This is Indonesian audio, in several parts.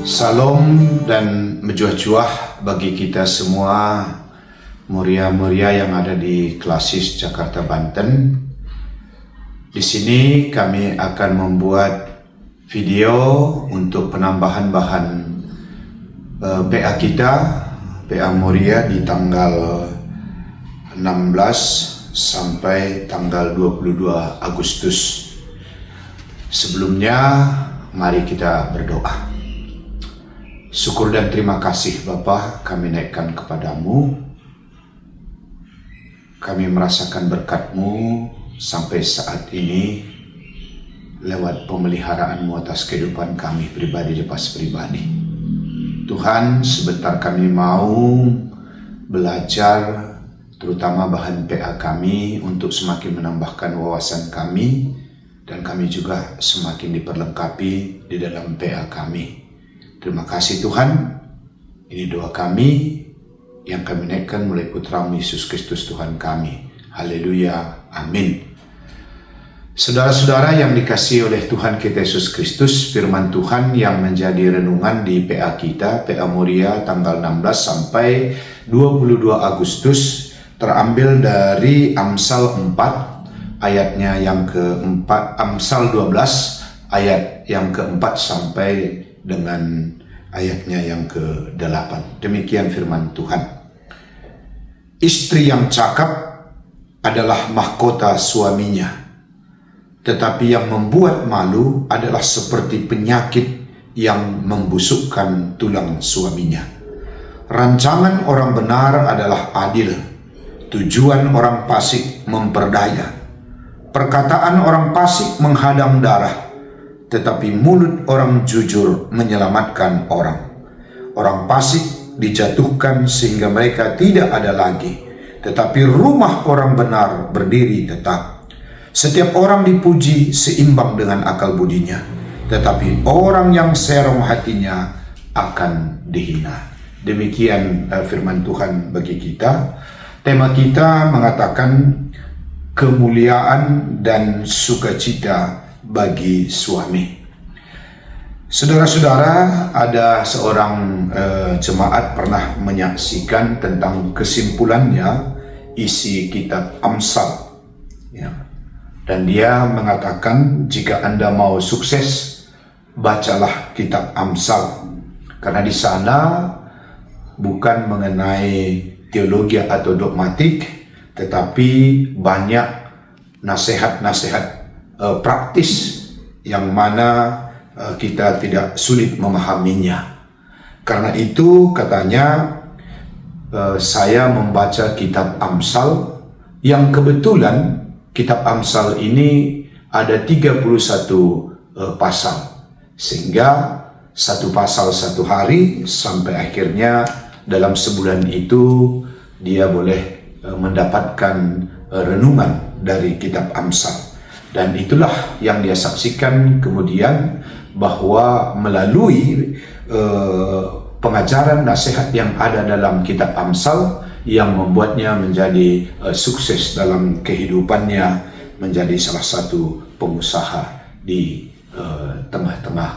Salam dan mejuah-juah bagi kita semua muria-muria yang ada di Klasis Jakarta Banten. Di sini kami akan membuat video untuk penambahan bahan PA kita, PA Muria di tanggal 16 sampai tanggal 22 Agustus. Sebelumnya, mari kita berdoa. Syukur dan terima kasih Bapa kami naikkan kepadamu. Kami merasakan berkat-Mu sampai saat ini lewat pemeliharaanmu atas kehidupan kami pribadi lepas pribadi. Tuhan, sebentar kami mau belajar terutama bahan PA kami untuk semakin menambahkan wawasan kami, dan kami juga semakin diperlengkapi di dalam PA kami. Terima kasih Tuhan, ini doa kami yang kami naikkan melalui Putra-Mu Yesus Kristus Tuhan kami. Haleluya, amin. Saudara-saudara yang dikasihi oleh Tuhan kita Yesus Kristus, firman Tuhan yang menjadi renungan di PA kita, PA Muria tanggal 16 sampai 22 Agustus, terambil dari Amsal 4 ayatnya yang keempat, Amsal 12 ayat yang keempat sampai dengan ayatnya yang ke-8. Demikian firman Tuhan. Istri yang cakap adalah mahkota suaminya, tetapi yang membuat malu adalah seperti penyakit yang membusukkan tulang suaminya. Rancangan orang benar adalah adil, tujuan orang fasik memperdaya. Perkataan orang fasik menghadang darah, tetapi mulut orang jujur menyelamatkan orang. Orang fasik dijatuhkan sehingga mereka tidak ada lagi, tetapi rumah orang benar berdiri tetap. Setiap orang dipuji seimbang dengan akal budinya, tetapi orang yang serong hatinya akan dihina. Demikian firman Tuhan bagi kita. Tema kita mengatakan kemuliaan dan sukacita bagi suami. Saudara-saudara, ada seorang jemaat pernah menyaksikan tentang kesimpulannya isi kitab Amsal, ya. Dan dia mengatakan, jika Anda mau sukses, bacalah kitab Amsal, karena di sana bukan mengenai teologi atau dogmatik, tetapi banyak nasihat-nasihat praktis yang mana kita tidak sulit memahaminya. Karena itu katanya, saya membaca kitab Amsal yang kebetulan kitab Amsal ini ada 31 pasal, sehingga satu pasal satu hari sampai akhirnya dalam sebulan itu dia boleh mendapatkan renungan dari kitab Amsal. Dan itulah yang dia saksikan kemudian, bahwa melalui pengajaran nasihat yang ada dalam kitab Amsal yang membuatnya menjadi sukses dalam kehidupannya, menjadi salah satu pengusaha di tengah-tengah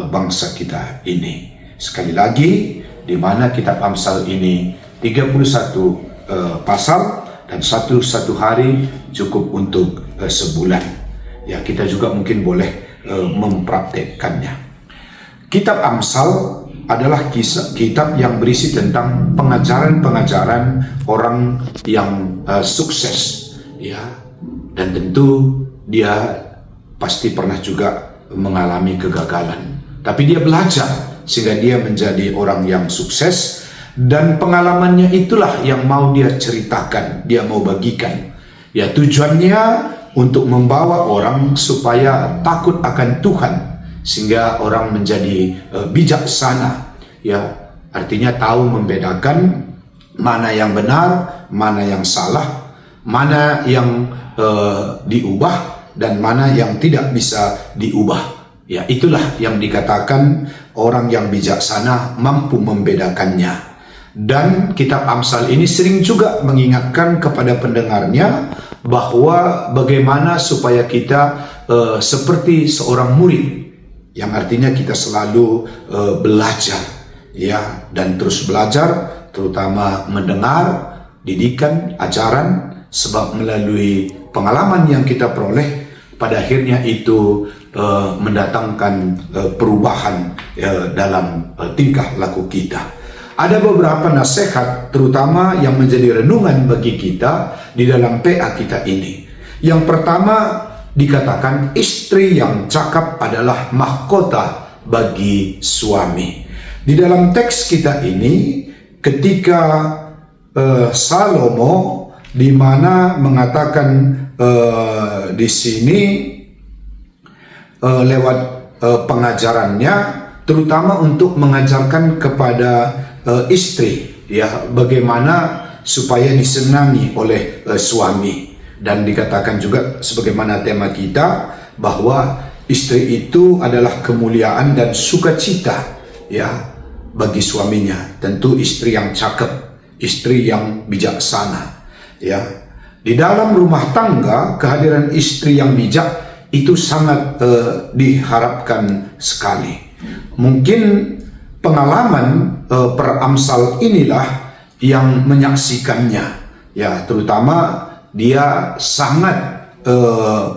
bangsa kita ini. Sekali lagi, di mana kitab Amsal ini 31 pasal dan satu hari cukup untuk sebulan. Ya, kita juga mungkin boleh mempraktekkannya. Kitab Amsal adalah kitab yang berisi tentang pengajaran-pengajaran orang yang sukses, ya. Dan tentu dia pasti pernah juga mengalami kegagalan, tapi dia belajar sehingga dia menjadi orang yang sukses, dan pengalamannya itulah yang mau dia ceritakan, dia mau bagikan. Ya, tujuannya untuk membawa orang supaya takut akan Tuhan, sehingga orang menjadi bijaksana. Ya, artinya tahu membedakan mana yang benar, mana yang salah, mana yang diubah, dan mana yang tidak bisa diubah. Ya, itulah yang dikatakan orang yang bijaksana mampu membedakannya. Dan kitab Amsal ini sering juga mengingatkan kepada pendengarnya bahwa bagaimana supaya kita seperti seorang murid yang artinya kita selalu belajar, ya, dan terus belajar, terutama mendengar didikan, ajaran, sebab melalui pengalaman yang kita peroleh, pada akhirnya itu mendatangkan perubahan dalam tingkah laku kita. Ada beberapa nasihat terutama yang menjadi renungan bagi kita di dalam PA kita ini. Yang pertama, dikatakan istri yang cakap adalah mahkota bagi suami. Di dalam teks kita ini, ketika Salomo di mana mengatakan di sini lewat pengajarannya, terutama untuk mengajarkan kepada istri, ya, bagaimana supaya disenangi oleh suami. Dan dikatakan juga sebagaimana tema kita bahwa istri itu adalah kemuliaan dan sukacita, ya, bagi suaminya. Tentu istri yang cakep, istri yang bijaksana, ya. Di dalam rumah tangga, kehadiran istri yang bijak itu sangat diharapkan sekali. Mungkin pengalaman per Amsal inilah yang menyaksikannya, ya, terutama dia sangat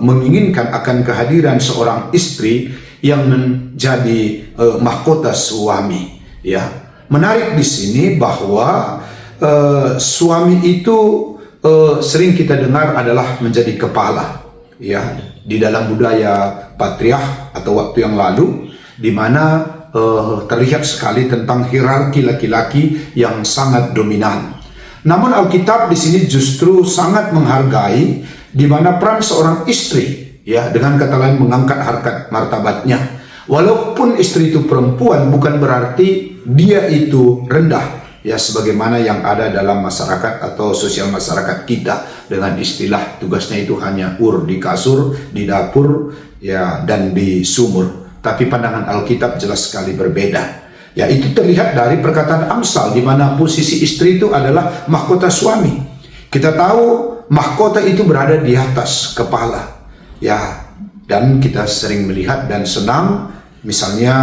menginginkan akan kehadiran seorang istri yang menjadi mahkota suami, ya. Menarik di sini bahwa suami itu sering kita dengar adalah menjadi kepala, ya, di dalam budaya patriark atau waktu yang lalu, di mana terlihat sekali tentang hierarki laki-laki yang sangat dominan. Namun Alkitab di sini justru sangat menghargai di mana peran seorang istri, ya, dengan kata lain mengangkat harkat martabatnya. Walaupun istri itu perempuan, bukan berarti dia itu rendah, ya, sebagaimana yang ada dalam masyarakat atau sosial masyarakat kita dengan istilah tugasnya itu hanya di kasur, di dapur, ya, dan di sumur. Tapi pandangan Alkitab jelas sekali berbeda. Ya, itu terlihat dari perkataan Amsal di mana posisi istri itu adalah mahkota suami. Kita tahu mahkota itu berada di atas kepala, ya, dan kita sering melihat dan senang misalnya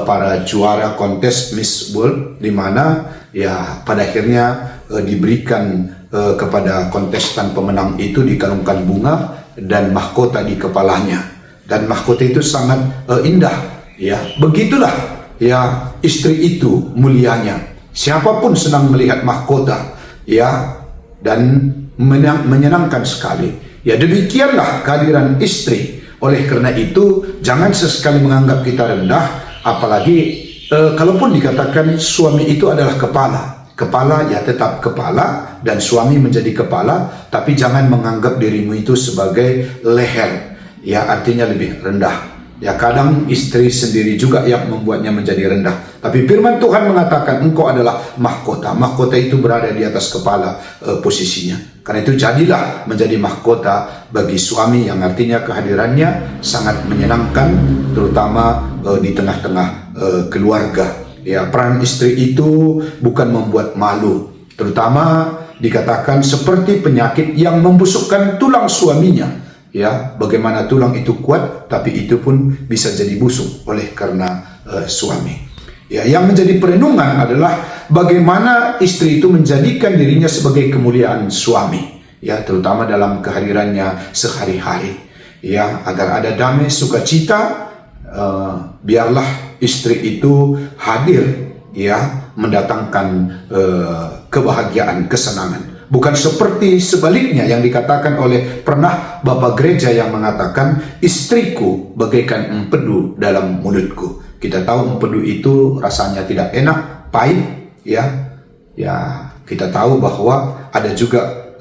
para juara kontes Miss World, di mana, ya, pada akhirnya diberikan kepada kontestan pemenang itu dikalungkan bunga dan mahkota di kepalanya, dan mahkota itu sangat indah, ya. Begitulah, ya, istri itu mulianya. Siapapun senang melihat mahkota, ya, dan menyenangkan sekali. Ya, demikianlah kehadiran istri. Oleh karena itu, jangan sesekali menganggap kita rendah, apalagi kalaupun dikatakan suami itu adalah kepala. Kepala, ya, tetap kepala, dan suami menjadi kepala, tapi jangan menganggap dirimu itu sebagai leher, ya, artinya lebih rendah. Ya, kadang istri sendiri juga yang membuatnya menjadi rendah. Tapi firman Tuhan mengatakan engkau adalah mahkota. Mahkota itu berada di atas kepala posisinya. Karena itu jadilah menjadi mahkota bagi suami, yang artinya kehadirannya sangat menyenangkan, terutama di tengah-tengah keluarga. Ya, peran istri itu bukan membuat malu. Terutama dikatakan seperti penyakit yang membusukkan tulang suaminya. Ya, bagaimana tulang itu kuat, tapi itu pun bisa jadi busuk oleh karena suami. Ya, yang menjadi perenungan adalah bagaimana istri itu menjadikan dirinya sebagai kemuliaan suami, ya, terutama dalam kehadirannya sehari-hari, ya, agar ada damai sukacita. Biarlah istri itu hadir, ya, mendatangkan kebahagiaan, kesenangan. Bukan seperti sebaliknya yang dikatakan oleh pernah Bapak Gereja yang mengatakan istriku bagaikan empedu dalam mulutku. Kita tahu empedu itu rasanya tidak enak, pahit, ya. Ya, kita tahu bahwa ada juga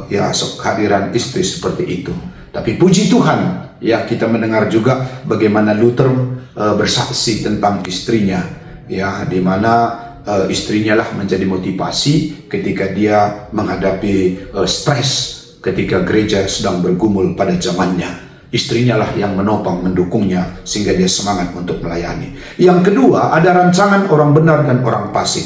ya, kehadiran istri seperti itu. Tapi puji Tuhan, ya, kita mendengar juga bagaimana Luther bersaksi tentang istrinya, ya, di mana istrinya lah menjadi motivasi ketika dia menghadapi stres ketika gereja sedang bergumul pada zamannya. Istrinya lah yang menopang, mendukungnya sehingga dia semangat untuk melayani. Yang kedua, ada rancangan orang benar dan orang fasik.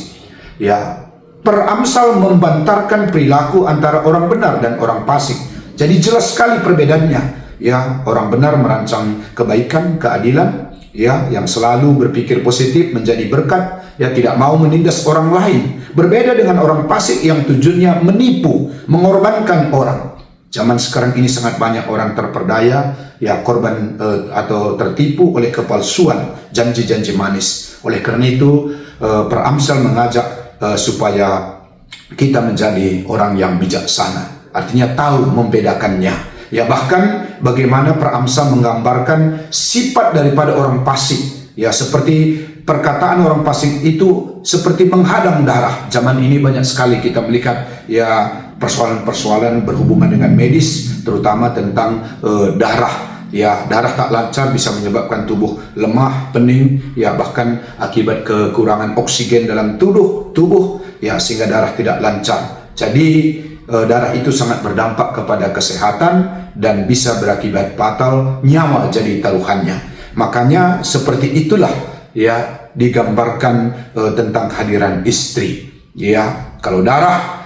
Ya, per Amsal membantarkan perilaku antara orang benar dan orang fasik. Jadi jelas sekali perbedaannya. Ya, orang benar merancang kebaikan, keadilan, ya, yang selalu berpikir positif menjadi berkat, ya, tidak mau menindas orang lain. Berbeda dengan orang fasik yang tujuannya menipu, mengorbankan orang. Zaman sekarang ini sangat banyak orang terperdaya, ya, korban atau tertipu oleh kepalsuan janji-janji manis. Oleh karena itu, Peramsal mengajak supaya kita menjadi orang yang bijaksana. Artinya tahu membedakannya. Ya, bahkan bagaimana Peramsal menggambarkan sifat daripada orang fasik. Ya, seperti perkataan orang fasik itu seperti menghadang darah. Zaman ini banyak sekali kita melihat, ya, persoalan-persoalan berhubungan dengan medis, terutama tentang darah. Ya, darah tak lancar bisa menyebabkan tubuh lemah, pening, ya, bahkan akibat kekurangan oksigen dalam tubuh, ya, sehingga darah tidak lancar. Jadi darah itu sangat berdampak kepada kesehatan dan bisa berakibat fatal, nyawa jadi taruhannya. Makanya seperti itulah, ya, digambarkan tentang kehadiran istri. Ya, kalau darah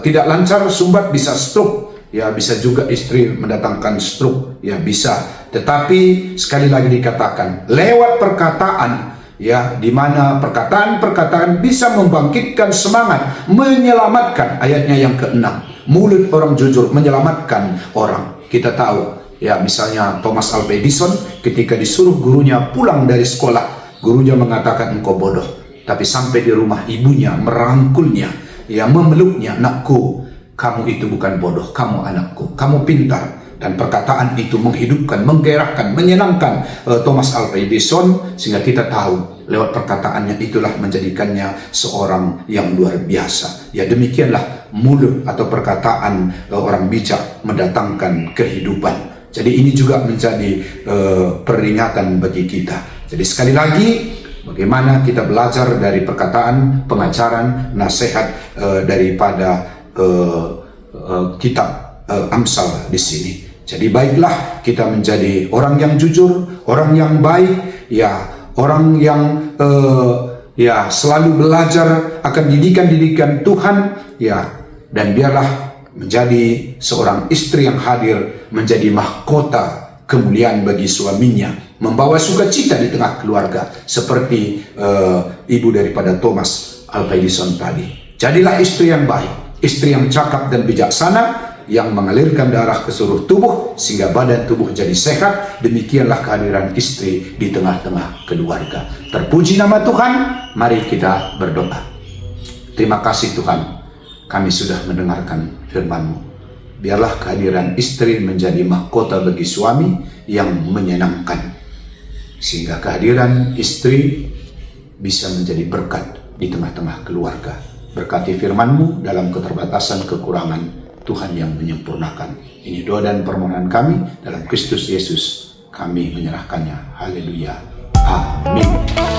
tidak lancar, sumbat, bisa stroke. Ya, bisa juga istri mendatangkan stroke, ya, bisa. Tetapi sekali lagi dikatakan lewat perkataan, ya, di mana perkataan-perkataan bisa membangkitkan semangat, menyelamatkan. Ayatnya yang ke-6, mulut orang jujur menyelamatkan orang. Kita tahu, ya, misalnya Thomas Alva Edison ketika disuruh gurunya pulang dari sekolah, gurunya mengatakan engkau bodoh. Tapi sampai di rumah ibunya merangkulnya, ya, memeluknya, nakku, kamu itu bukan bodoh, kamu anakku, kamu pintar. Dan perkataan itu menghidupkan, menggerakkan, menyenangkan Thomas Alva Edison, sehingga kita tahu lewat perkataannya itulah menjadikannya seorang yang luar biasa. Ya, demikianlah mulut atau perkataan orang bijak mendatangkan kehidupan. Jadi ini juga menjadi peringatan bagi kita. Jadi sekali lagi, bagaimana kita belajar dari perkataan, pengajaran, nasihat daripada kitab Amsal di sini. Jadi baiklah kita menjadi orang yang jujur, orang yang baik, ya, orang yang ya, selalu belajar akan didikan-didikan Tuhan, ya, dan biarlah menjadi seorang istri yang hadir, menjadi mahkota kemuliaan bagi suaminya, membawa sukacita di tengah keluarga seperti ibu daripada Thomas Alva Edison tadi. Jadilah istri yang baik, istri yang cakap dan bijaksana, yang mengalirkan darah ke seluruh tubuh sehingga badan tubuh jadi sehat. Demikianlah kehadiran istri di tengah-tengah keluarga. Terpuji nama Tuhan. Mari kita berdoa. Terima kasih Tuhan, kami sudah mendengarkan firman-Mu. Biarlah kehadiran istri menjadi mahkota bagi suami yang menyenangkan, sehingga kehadiran istri bisa menjadi berkat di tengah-tengah keluarga. Berkati firman-Mu dalam keterbatasan kekurangan, Tuhan yang menyempurnakan. Ini doa dan permohonan kami dalam Kristus Yesus. Kami menyerahkannya. Haleluya. Amin.